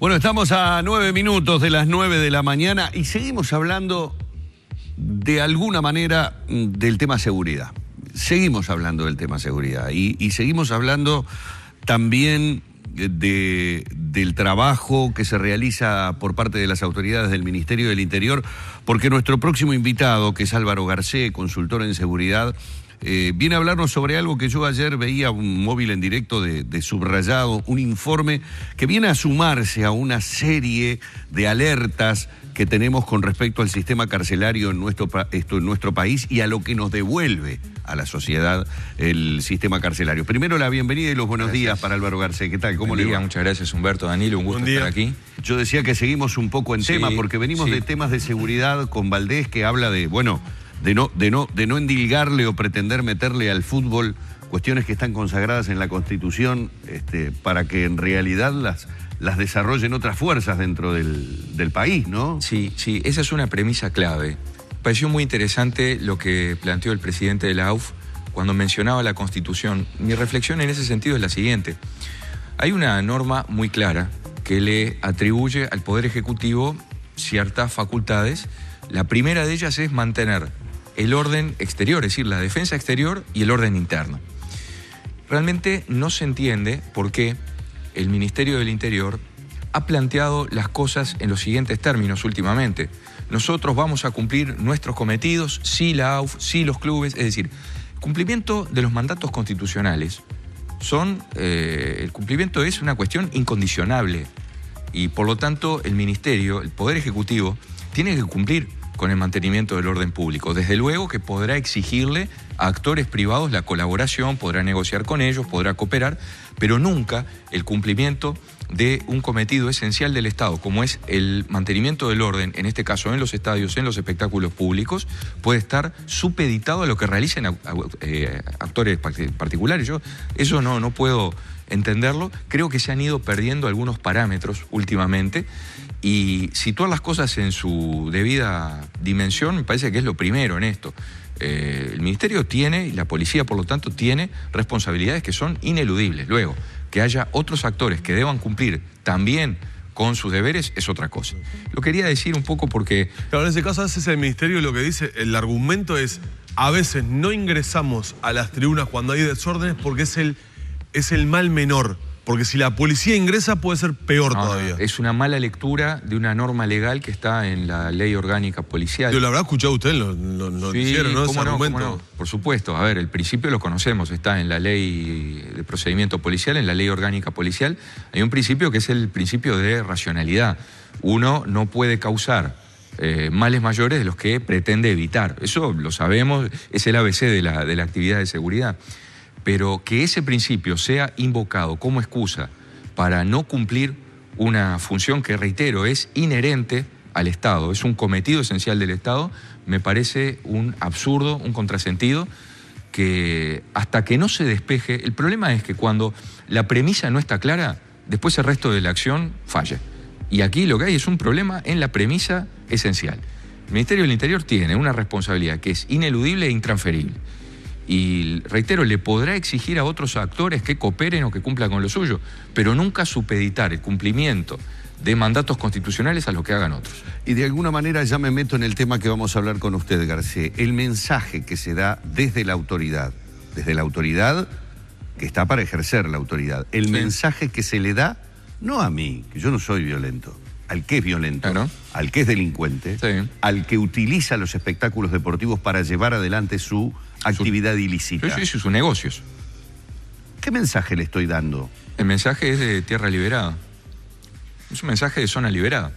Bueno, estamos a 9 minutos de las 9 de la mañana y seguimos hablando de alguna manera del tema seguridad. Seguimos hablando del tema seguridad y seguimos hablando también del trabajo que se realiza por parte de las autoridades del Ministerio del Interior, porque nuestro próximo invitado, que es Álvaro Garcé, consultor en seguridad, viene a hablarnos sobre algo que yo ayer veía, un móvil en directo de Subrayado, un informe que viene a sumarse a una serie de alertas que tenemos con respecto al sistema carcelario en nuestro país y a lo que nos devuelve a la sociedad el sistema carcelario. Primero la bienvenida y los buenos días para Álvaro Garcé. ¿Qué tal? ¿Cómo le va? Muchas gracias, Humberto, Danilo, un gusto estar aquí. Yo decía que seguimos un poco en tema porque venimos de temas de seguridad con Valdés, que habla de, bueno, de no endilgarle o pretender meterle al fútbol cuestiones que están consagradas en la Constitución para que en realidad las desarrollen otras fuerzas dentro del país, ¿no? Sí, esa es una premisa clave. Pareció muy interesante lo que planteó el presidente de la AUF cuando mencionaba la Constitución. Mi reflexión en ese sentido es la siguiente. Hay una norma muy clara que le atribuye al Poder Ejecutivo ciertas facultades. La primera de ellas es mantener el orden exterior, es decir, la defensa exterior y el orden interno. Realmente no se entiende por qué el Ministerio del Interior ha planteado las cosas en los siguientes términos últimamente. Nosotros vamos a cumplir nuestros cometidos, sí la AUF, sí los clubes, es decir, cumplimiento de los mandatos constitucionales. El cumplimiento es una cuestión incondicionable y por lo tanto el Ministerio, el Poder Ejecutivo, tiene que cumplir con el mantenimiento del orden público. Desde luego que podrá exigirle a actores privados la colaboración, podrá negociar con ellos, podrá cooperar, pero nunca el cumplimiento de un cometido esencial del Estado, como es el mantenimiento del orden, en este caso en los estadios, en los espectáculos públicos, puede estar supeditado a lo que realicen actores particulares. Yo eso no puedo entenderlo. Creo que se han ido perdiendo algunos parámetros últimamente y situar las cosas en su debida dimensión me parece que es lo primero en esto. El Ministerio tiene, y la policía por lo tanto tiene, responsabilidades que son ineludibles. Luego, que haya otros actores que deban cumplir también con sus deberes es otra cosa. Lo quería decir un poco porque... Claro, en ese caso a veces el Ministerio lo que dice, el argumento es, a veces no ingresamos a las tribunas cuando hay desórdenes porque es el mal menor. Porque si la policía ingresa puede ser peor todavía. Es una mala lectura de una norma legal que está en la Ley Orgánica Policial. Yo lo habrá escuchado usted en los noticieros, ¿no? ¿Cómo no? Por supuesto. A ver, el principio lo conocemos. Está en la Ley de Procedimiento Policial, en la Ley Orgánica Policial. Hay un principio que es el principio de racionalidad. Uno no puede causar males mayores de los que pretende evitar. Eso lo sabemos, es el ABC de la actividad de seguridad. Pero que ese principio sea invocado como excusa para no cumplir una función que, reitero, es inherente al Estado, es un cometido esencial del Estado, me parece un absurdo, un contrasentido, que hasta que no se despeje, el problema es que cuando la premisa no está clara, después el resto de la acción falla. Y aquí lo que hay es un problema en la premisa esencial. El Ministerio del Interior tiene una responsabilidad que es ineludible e intransferible. Y reitero, le podrá exigir a otros actores que cooperen o que cumplan con lo suyo, pero nunca supeditar el cumplimiento de mandatos constitucionales a lo que hagan otros. Y de alguna manera ya me meto en el tema que vamos a hablar con usted, Garcé. El mensaje que se da desde la autoridad que está para ejercer la autoridad, el mensaje que se le da, no a mí, que yo no soy violento, al que es violento, ¿no? Al que es delincuente, al que utiliza los espectáculos deportivos para llevar adelante su actividad ilícita. Sí, sus negocios. ¿Qué mensaje le estoy dando? El mensaje es de tierra liberada. Es un mensaje de zona liberada.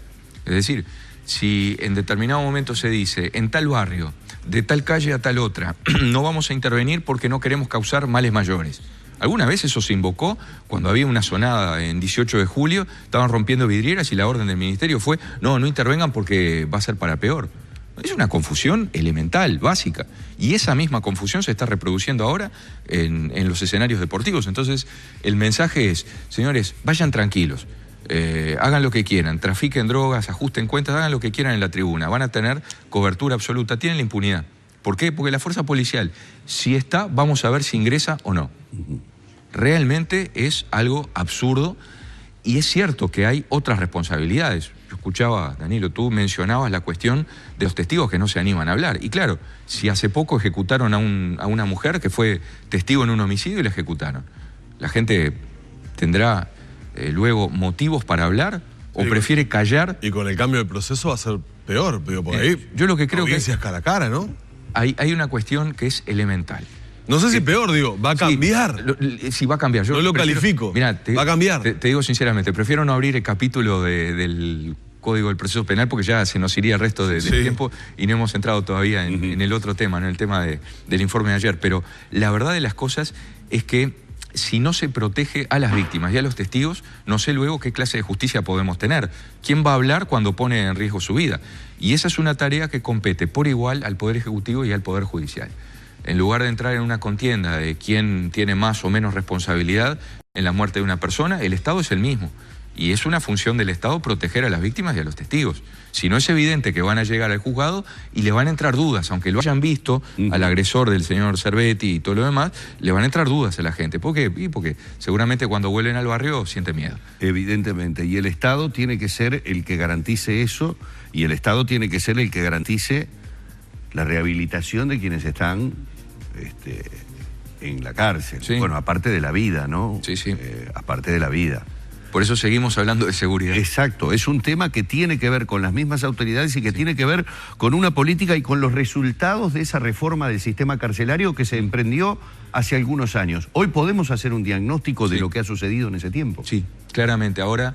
Es decir, si en determinado momento se dice, en tal barrio, de tal calle a tal otra, no vamos a intervenir porque no queremos causar males mayores. Alguna vez eso se invocó cuando había una sonada en 18 de julio, estaban rompiendo vidrieras y la orden del ministerio fue, no intervengan porque va a ser para peor. Es una confusión elemental, básica. Y esa misma confusión se está reproduciendo ahora en los escenarios deportivos. Entonces, el mensaje es, señores, vayan tranquilos, hagan lo que quieran, trafiquen drogas, ajusten cuentas, hagan lo que quieran en la tribuna. Van a tener cobertura absoluta, tienen la impunidad. ¿Por qué? Porque la fuerza policial, si está, vamos a ver si ingresa o no. Realmente es algo absurdo Y es cierto que hay otras responsabilidades. Yo escuchaba, Danilo, tú mencionabas la cuestión de los testigos que no se animan a hablar. Y claro, si hace poco ejecutaron a una mujer que fue testigo en un homicidio y la ejecutaron, ¿la gente tendrá luego motivos para hablar o prefiere callar? Y con el cambio de proceso va a ser peor, pero por ahí. Yo lo que creo que audiencias cara a cara, ¿no? hay una cuestión que es elemental. No sé si peor, digo, va a cambiar. Sí, va a cambiar. Yo no lo califico. Mirá, va a cambiar. Te digo sinceramente, prefiero no abrir el capítulo del Código del Proceso Penal porque ya se nos iría el resto del tiempo y no hemos entrado todavía en el otro tema, en el tema del informe de ayer. Pero la verdad de las cosas es que si no se protege a las víctimas y a los testigos, no sé luego qué clase de justicia podemos tener. ¿Quién va a hablar cuando pone en riesgo su vida? Y esa es una tarea que compete por igual al Poder Ejecutivo y al Poder Judicial. En lugar de entrar en una contienda de quién tiene más o menos responsabilidad en la muerte de una persona, el Estado es el mismo. Y es una función del Estado proteger a las víctimas y a los testigos. Si no es evidente que van a llegar al juzgado y le van a entrar dudas, aunque lo hayan visto al agresor del señor Cervetti y todo lo demás, le van a entrar dudas a la gente. ¿Por qué? Porque seguramente cuando vuelven al barrio siente miedo. Evidentemente. Y el Estado tiene que ser el que garantice eso, y el Estado tiene que ser el que garantice la rehabilitación de quienes están en la cárcel. Sí. Bueno, aparte de la vida, ¿no? Sí, sí. Aparte de la vida. Por eso seguimos hablando de seguridad. Exacto, es un tema que tiene que ver con las mismas autoridades y que tiene que ver con una política y con los resultados de esa reforma del sistema carcelario que se emprendió hace algunos años. Hoy podemos hacer un diagnóstico de lo que ha sucedido en ese tiempo. Sí, claramente. Ahora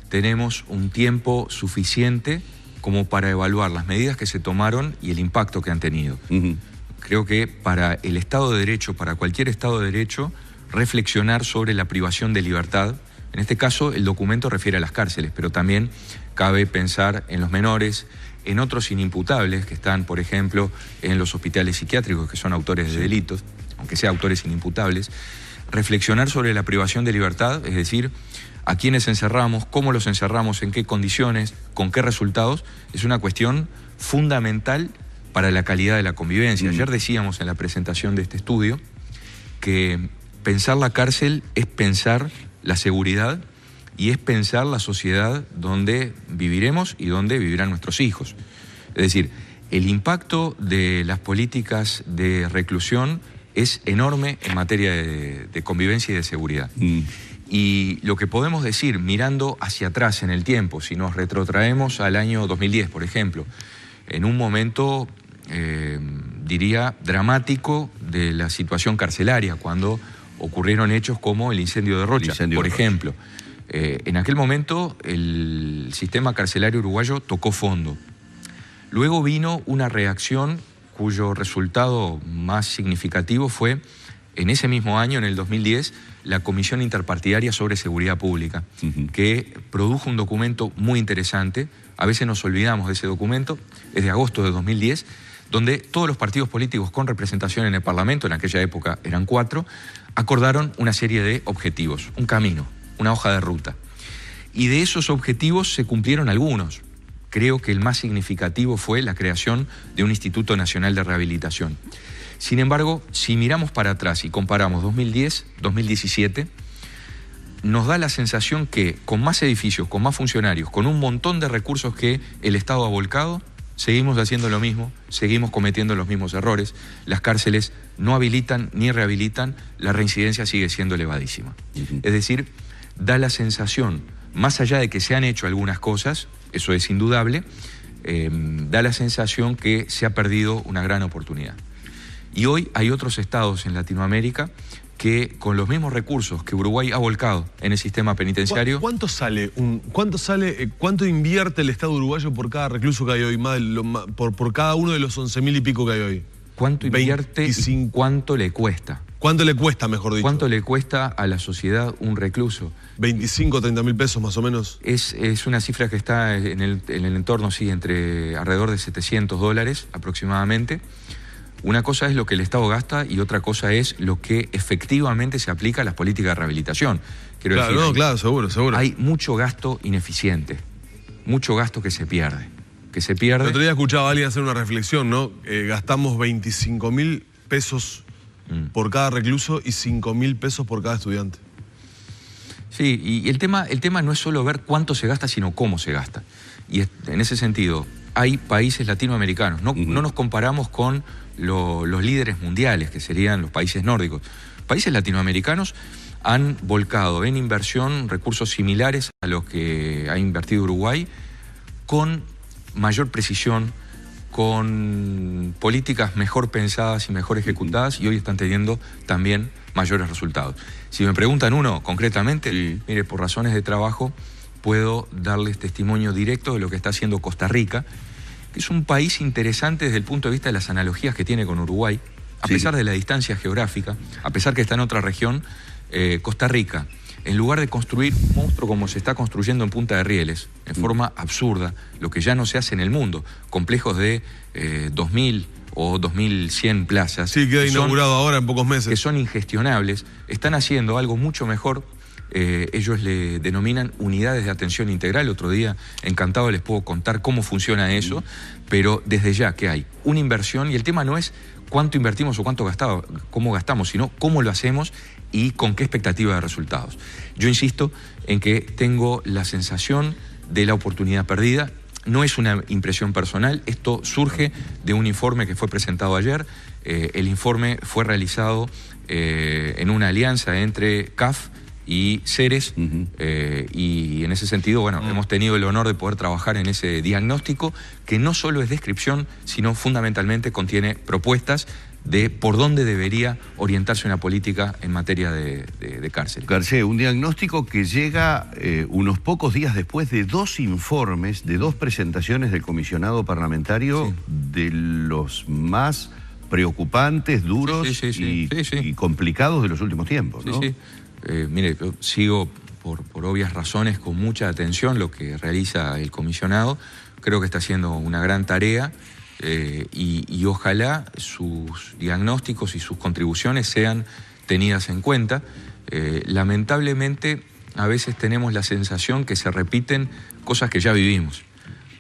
tenemos un tiempo suficiente como para evaluar las medidas que se tomaron y el impacto que han tenido. Creo que para el Estado de Derecho, para cualquier Estado de Derecho, reflexionar sobre la privación de libertad. En este caso, el documento refiere a las cárceles, pero también cabe pensar en los menores, en otros inimputables que están, por ejemplo, en los hospitales psiquiátricos, que son autores de delitos, aunque sean autores inimputables. Reflexionar sobre la privación de libertad, es decir, a quiénes encerramos, cómo los encerramos, en qué condiciones, con qué resultados, es una cuestión fundamental para la calidad de la convivencia. Ayer decíamos en la presentación de este estudio que pensar la cárcel es pensar la seguridad y es pensar la sociedad donde viviremos y donde vivirán nuestros hijos. Es decir, el impacto de las políticas de reclusión es enorme en materia de convivencia y de seguridad. Y lo que podemos decir, mirando hacia atrás en el tiempo, si nos retrotraemos al año 2010, por ejemplo, en un momento, diría, dramático de la situación carcelaria, cuando ocurrieron hechos como el incendio de Rocha, por ejemplo. En aquel momento el sistema carcelario uruguayo tocó fondo. Luego vino una reacción cuyo resultado más significativo fue, en ese mismo año, en el 2010, la Comisión Interpartidaria sobre Seguridad Pública, que produjo un documento muy interesante. A veces nos olvidamos de ese documento, es de agosto de 2010, donde todos los partidos políticos con representación en el Parlamento, en aquella época eran 4, acordaron una serie de objetivos, un camino, una hoja de ruta. Y de esos objetivos se cumplieron algunos. Creo que el más significativo fue la creación de un Instituto Nacional de Rehabilitación. Sin embargo, si miramos para atrás y comparamos 2010, 2017, nos da la sensación que con más edificios, con más funcionarios, con un montón de recursos que el Estado ha volcado, seguimos haciendo lo mismo, seguimos cometiendo los mismos errores, las cárceles no habilitan ni rehabilitan, la reincidencia sigue siendo elevadísima. Es decir, da la sensación, más allá de que se han hecho algunas cosas, eso es indudable, da la sensación que se ha perdido una gran oportunidad. Y hoy hay otros estados en Latinoamérica que con los mismos recursos que Uruguay ha volcado en el sistema penitenciario... ¿Cuánto invierte el Estado uruguayo por cada recluso que hay hoy, por cada uno de los 11.000 y pico que hay hoy? ¿Cuánto invierte y cuánto le cuesta? ¿Cuánto le cuesta, mejor dicho? ¿Cuánto le cuesta a la sociedad un recluso? 25 o 30 mil pesos más o menos. Es una cifra que está en el entorno, sí, entre alrededor de $700 aproximadamente. Una cosa es lo que el Estado gasta y otra cosa es lo que efectivamente se aplica a las políticas de rehabilitación. Quiero decir, claro, seguro. Hay mucho gasto ineficiente, mucho gasto que se pierde. El otro día escuchaba a alguien hacer una reflexión, ¿no? Gastamos 25.000 pesos por cada recluso y 5.000 pesos por cada estudiante. Sí, y el tema no es solo ver cuánto se gasta, sino cómo se gasta. Y en ese sentido, hay países latinoamericanos, no nos comparamos con los líderes mundiales, que serían los países nórdicos. Países latinoamericanos han volcado en inversión recursos similares a los que ha invertido Uruguay, con mayor precisión, con políticas mejor pensadas y mejor ejecutadas, y hoy están teniendo también mayores resultados. Si me preguntan uno concretamente, mire, por razones de trabajo puedo darles testimonio directo de lo que está haciendo Costa Rica, que es un país interesante desde el punto de vista de las analogías que tiene con Uruguay, a pesar de la distancia geográfica, a pesar que está en otra región. Costa Rica, en lugar de construir un monstruo como se está construyendo en Punta de Rieles, en forma absurda, lo que ya no se hace en el mundo, complejos de 2.000 o 2.100 plazas. Sí, queda inaugurado ahora en pocos meses. Que son ingestionables, están haciendo algo mucho mejor. Ellos le denominan unidades de atención integral. Otro día, encantado, les puedo contar cómo funciona eso, pero desde ya que hay una inversión, y el tema no es cuánto invertimos o cómo gastamos, sino cómo lo hacemos y con qué expectativa de resultados. Yo insisto en que tengo la sensación de la oportunidad perdida. No es una impresión personal, esto surge de un informe que fue presentado ayer. El informe fue realizado en una alianza entre CAF y Ceres, y en ese sentido, bueno, hemos tenido el honor de poder trabajar en ese diagnóstico, que no solo es descripción, sino fundamentalmente contiene propuestas de por dónde debería orientarse una política en materia de cárcel. Garcés, un diagnóstico que llega unos pocos días después de 2 informes, de 2 presentaciones del comisionado parlamentario, de los más preocupantes, duros y complicados de los últimos tiempos, ¿no? Mire, yo sigo por obvias razones con mucha atención lo que realiza el comisionado. Creo que está haciendo una gran tarea. Y ojalá sus diagnósticos y sus contribuciones sean tenidas en cuenta. Lamentablemente, a veces tenemos la sensación que se repiten cosas que ya vivimos.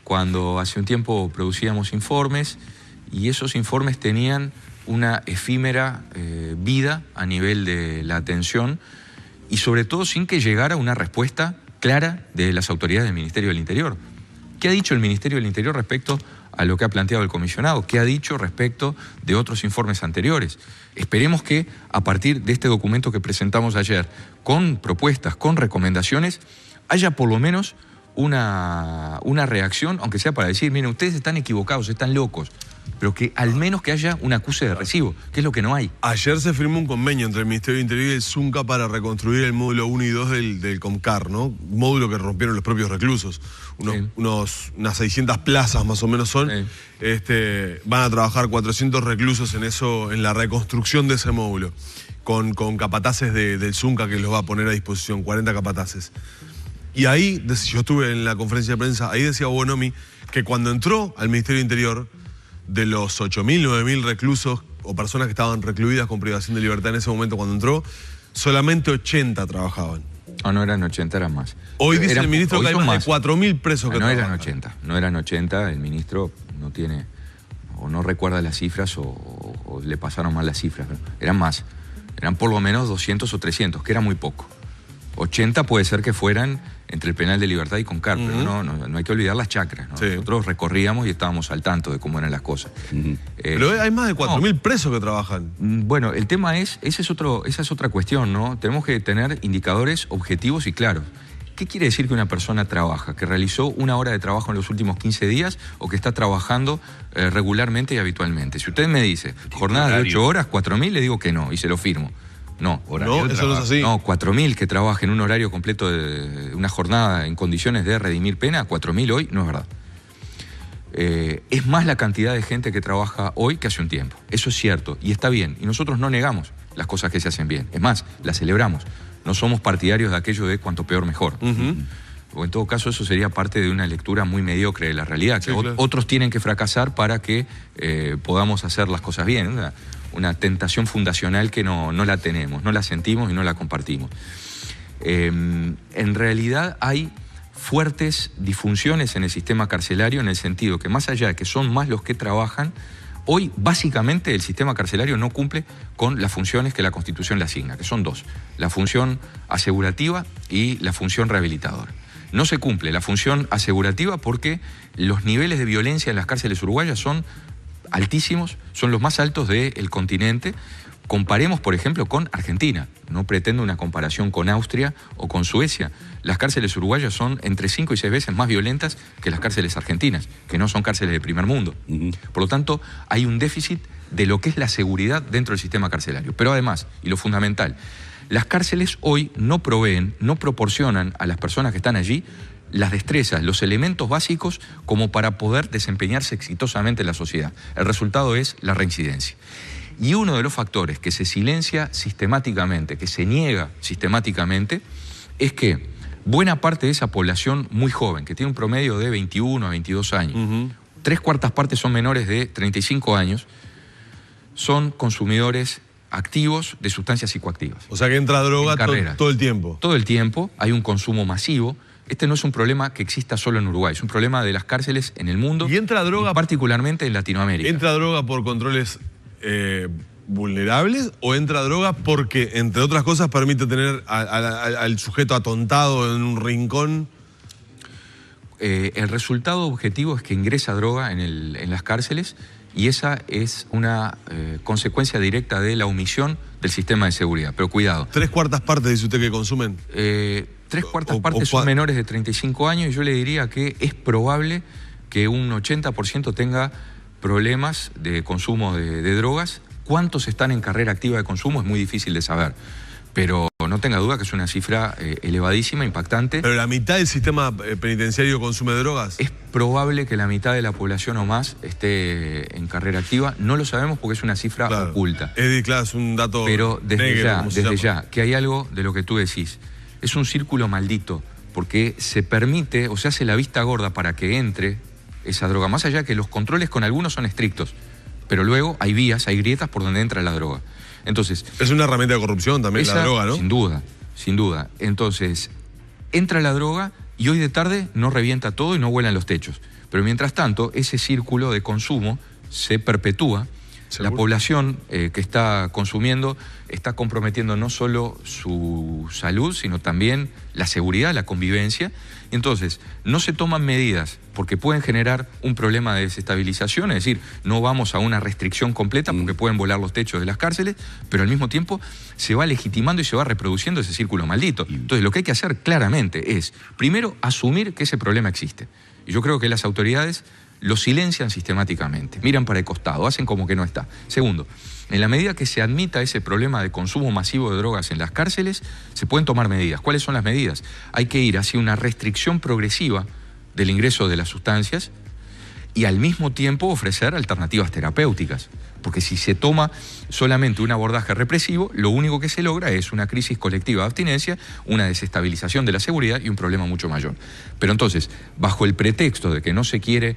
Cuando hace un tiempo producíamos informes, y esos informes tenían una efímera vida a nivel de la atención, y sobre todo sin que llegara una respuesta clara de las autoridades del Ministerio del Interior. ¿Qué ha dicho el Ministerio del Interior respecto a lo que ha planteado el comisionado? ¿Qué ha dicho respecto de otros informes anteriores? Esperemos que a partir de este documento que presentamos ayer, con propuestas, con recomendaciones, haya por lo menos una reacción, aunque sea para decir, miren, ustedes están equivocados, están locos, pero que al menos que haya un acuse de recibo, que es lo que no hay. Ayer se firmó un convenio entre el Ministerio del Interior y el Zunca para reconstruir el módulo 1 y 2 del Comcar, ¿no? Módulo que rompieron los propios reclusos. Unas 600 plazas más o menos son. Van a trabajar 400 reclusos en eso, en la reconstrucción de ese módulo, con capataces del Zunca que los va a poner a disposición, 40 capataces. Y ahí, yo estuve en la conferencia de prensa, ahí decía Bonomi que cuando entró al Ministerio del Interior, de los 8.000, 9.000 reclusos o personas que estaban recluidas con privación de libertad en ese momento cuando entró, solamente 80 trabajaban. No eran 80, eran más. Hoy dice el ministro que hay más de 4.000 presos que trabajan. No eran 80, el ministro no tiene, o no recuerda las cifras, o le pasaron mal las cifras. Eran más, eran por lo menos 200 o 300, que era muy poco. 80 puede ser que fueran entre el penal de Libertad y Comcar, pero no hay que olvidar las chacras, ¿no? Nosotros recorríamos y estábamos al tanto de cómo eran las cosas. Pero hay más de 4.000 presos que trabajan. Bueno, el tema es, esa es otra cuestión, ¿no? Tenemos que tener indicadores objetivos y claros. ¿Qué quiere decir que una persona trabaja? ¿Que realizó 1 hora de trabajo en los últimos 15 días o que está trabajando regularmente y habitualmente? Si usted me dice jornadas de 8 horas, 4.000, le digo que no y se lo firmo. No, eso no es así. No, 4.000 que trabajen un horario completo de una jornada en condiciones de redimir pena, 4.000 hoy no es verdad. Es más la cantidad de gente que trabaja hoy que hace un tiempo. Eso es cierto y está bien. Y nosotros no negamos las cosas que se hacen bien. Es más, las celebramos. No somos partidarios de aquello de cuanto peor mejor. O en todo caso eso sería parte de una lectura muy mediocre de la realidad, que otros tienen que fracasar para que podamos hacer las cosas bien. Una tentación fundacional que no la tenemos, no la sentimos y no la compartimos. En realidad hay fuertes disfunciones en el sistema carcelario en el sentido que más allá de que son más los que trabajan, Hoy, básicamente, el sistema carcelario no cumple con las funciones que la Constitución le asigna, que son dos: la función asegurativa y la función rehabilitadora. No se cumple la función asegurativa porque los niveles de violencia en las cárceles uruguayas son altísimos, son los más altos del continente. Comparemos, por ejemplo, con Argentina. No pretendo una comparación con Austria o con Suecia. Las cárceles uruguayas son entre 5 y 6 veces más violentas que las cárceles argentinas, que no son cárceles de primer mundo. Por lo tanto, hay un déficit de lo que es la seguridad dentro del sistema carcelario. Pero además, y lo fundamental, las cárceles hoy no proveen, no proporcionan a las personas que están allí las destrezas, los elementos básicos como para poder desempeñarse exitosamente en la sociedad. El resultado es la reincidencia. Y uno de los factores que se silencia sistemáticamente, que se niega sistemáticamente, es que buena parte de esa población muy joven, que tiene un promedio de 21 a 22 años, 3/4 partes son menores de 35 años, son consumidores activos de sustancias psicoactivas. O sea que entra droga todo el tiempo. Todo el tiempo, hay un consumo masivo. Este no es un problema que exista solo en Uruguay, es un problema de las cárceles en el mundo. ¿Y entra droga? Y particularmente en Latinoamérica. ¿Entra droga por controles vulnerables o entra droga porque, entre otras cosas, permite tener al sujeto atontado en un rincón? El resultado objetivo es que ingresa droga en las cárceles, y esa es una consecuencia directa de la omisión del sistema de seguridad. Pero cuidado. 3/4 partes, dice usted, que consumen. 3/4 partes son menores de 35 años, y yo le diría que es probable que un 80% tenga problemas de consumo de drogas. ¿Cuántos están en carrera activa de consumo? Es muy difícil de saber. Pero no tenga duda que es una cifra elevadísima, impactante. ¿Pero la mitad del sistema penitenciario consume drogas? Es probable que la mitad de la población o más esté en carrera activa. No lo sabemos porque es una cifra oculta. Claro, es un dato. Pero desde ya, que hay algo de lo que tú decís. Es un círculo maldito, porque se permite o se hace la vista gorda para que entre esa droga. Más allá que los controles con algunos son estrictos, pero luego hay vías, hay grietas por donde entra la droga. Entonces, es una herramienta de corrupción también la droga, ¿no? Sin duda, sin duda. Entonces, entra la droga y hoy de tarde no revienta todo y no vuelan los techos. Pero mientras tanto, ese círculo de consumo se perpetúa. ¿Seguro? La población que está consumiendo está comprometiendo no solo su salud, sino también la seguridad, la convivencia. Entonces, no se toman medidas porque pueden generar un problema de desestabilización, es decir, no vamos a una restricción completa porque pueden volar los techos de las cárceles, pero al mismo tiempo se va legitimando y se va reproduciendo ese círculo maldito. Entonces, lo que hay que hacer claramente es, primero, asumir que ese problema existe. Y yo creo que las autoridades lo silencian sistemáticamente, miran para el costado, hacen como que no está. Segundo, en la medida que se admita ese problema de consumo masivo de drogas en las cárceles, se pueden tomar medidas. ¿Cuáles son las medidas? Hay que ir hacia una restricción progresiva del ingreso de las sustancias y al mismo tiempo ofrecer alternativas terapéuticas. Porque si se toma solamente un abordaje represivo, lo único que se logra es una crisis colectiva de abstinencia, una desestabilización de la seguridad y un problema mucho mayor. Pero entonces, bajo el pretexto de que no se quiere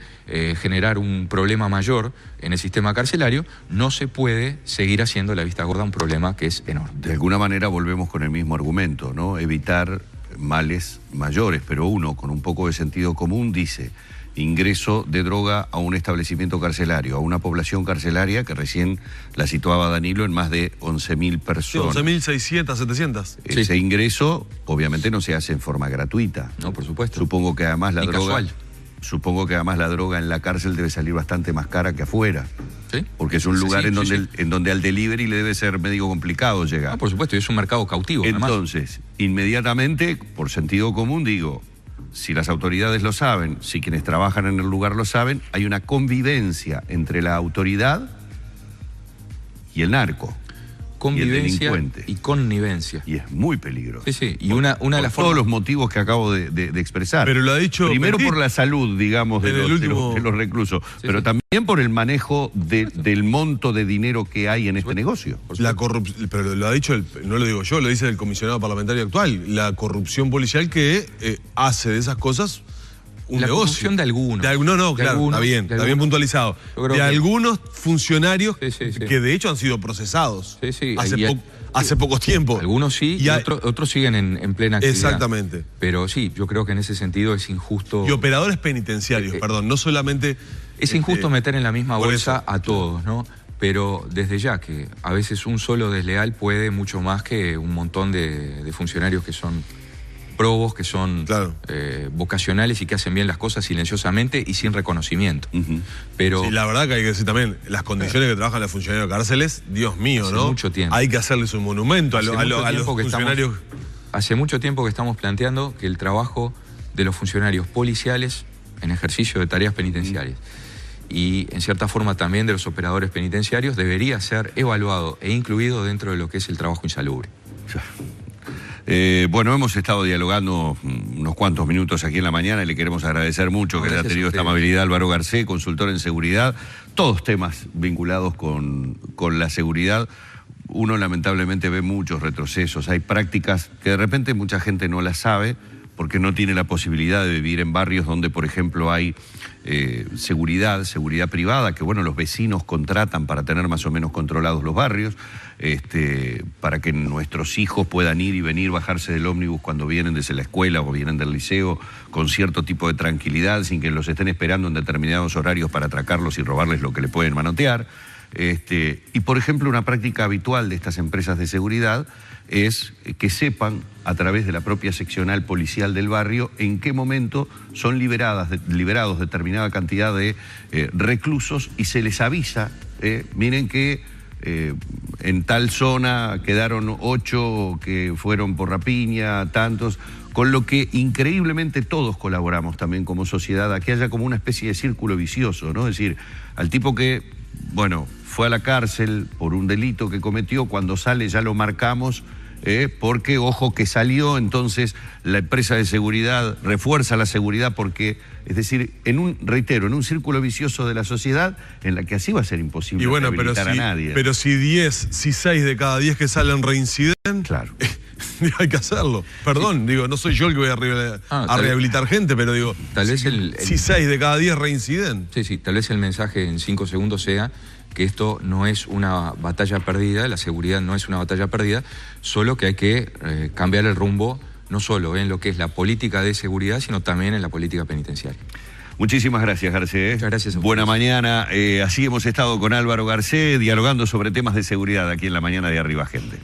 generar un problema mayor en el sistema carcelario, no se puede seguir haciendo la vista gorda a un problema que es enorme. De alguna manera volvemos con el mismo argumento, ¿no? Evitar males mayores, pero uno con un poco de sentido común dice: ingreso de droga a un establecimiento carcelario, a una población carcelaria que recién la situaba Danilo en más de 11.000 personas. Sí, 11.600, 700. Ese ingreso obviamente no se hace en forma gratuita. No, por supuesto. Supongo que además la droga... casual. Supongo que además la droga en la cárcel debe salir bastante más cara que afuera. ¿Sí? Porque es un lugar en donde al delivery le debe ser medio complicado llegar. Ah, por supuesto, y es un mercado cautivo. Entonces, inmediatamente, por sentido común, digo, si las autoridades lo saben, si quienes trabajan en el lugar lo saben, hay una convivencia entre la autoridad y el narco. Convivencia y el delincuente. Y connivencia. Y es muy peligroso. Sí, sí. Y una de las formas... todos los motivos que acabo de expresar. Pero lo ha dicho... Primero por la salud, digamos, de los reclusos. Sí, pero también por el manejo del monto de dinero que hay en este negocio. La corrupción, pero lo ha dicho, no lo digo yo, lo dice el comisionado parlamentario actual. La corrupción policial que hace de esas cosas un la negocio. Corrupción de algunos. Claro, está bien puntualizado. De algunos funcionarios que de hecho han sido procesados hace poco tiempo. Algunos sí y otros siguen en plena actividad. Exactamente. Pero sí, yo creo que en ese sentido es injusto. Y operadores penitenciarios, perdón, no solamente Es injusto meter en la misma por bolsa eso. a todos, ¿no? Pero desde ya que a veces un solo desleal puede mucho más que un montón de funcionarios que son probos, que son Claro. vocacionales y que hacen bien las cosas silenciosamente y sin reconocimiento. Pero Sí, la verdad que hay que decir también, las condiciones que trabajan los funcionarios de cárceles, Dios mío, Hace ¿no? mucho tiempo. Hay que hacerles un monumento a hace los mucho tiempo que funcionarios. hace mucho tiempo que estamos planteando que el trabajo de los funcionarios policiales en ejercicio de tareas penitenciarias y en cierta forma también de los operadores penitenciarios debería ser evaluado e incluido dentro de lo que es el trabajo insalubre. Bueno, hemos estado dialogando unos cuantos minutos aquí en la mañana y le queremos agradecer mucho que haya Gracias tenido a esta ustedes. amabilidad Álvaro Garcés, consultor en seguridad, todos temas vinculados con la seguridad. Uno lamentablemente ve muchos retrocesos, hay prácticas que de repente mucha gente no las sabe porque no tiene la posibilidad de vivir en barrios donde, por ejemplo, hay seguridad privada, que bueno, los vecinos contratan para tener más o menos controlados los barrios, para que nuestros hijos puedan ir y venir, bajarse del ómnibus cuando vienen desde la escuela o vienen del liceo con cierto tipo de tranquilidad, sin que los estén esperando en determinados horarios para atracarlos y robarles lo que le pueden manotear. Y por ejemplo, una práctica habitual de estas empresas de seguridad es que sepan a través de la propia seccional policial del barrio en qué momento son liberados determinada cantidad de reclusos y se les avisa, miren que en tal zona quedaron 8 que fueron por rapiña, tantos, con lo que increíblemente todos colaboramos también como sociedad a que haya como una especie de círculo vicioso, ¿no? Es decir, al tipo que, bueno, fue a la cárcel por un delito que cometió, cuando sale ya lo marcamos, porque, ojo, que salió, entonces la empresa de seguridad refuerza la seguridad porque, es decir, en un círculo vicioso de la sociedad en la que así va a ser imposible Y bueno, rehabilitar a nadie. pero si 6 de cada 10 que salen reinciden, Claro. hay que hacerlo. Perdón, digo, no soy yo el que voy a rehabilitar gente, pero digo, Tal vez si 6 de cada 10 reinciden. Sí, tal vez el mensaje en 5 segundos sea que esto no es una batalla perdida, la seguridad no es una batalla perdida, solo que hay que cambiar el rumbo, no solo en lo que es la política de seguridad, sino también en la política penitenciaria. Muchísimas gracias, Garcés. Muchas gracias a ustedes. Buena mañana. Así hemos estado con Álvaro Garcés dialogando sobre temas de seguridad aquí en la mañana de Arriba Gente.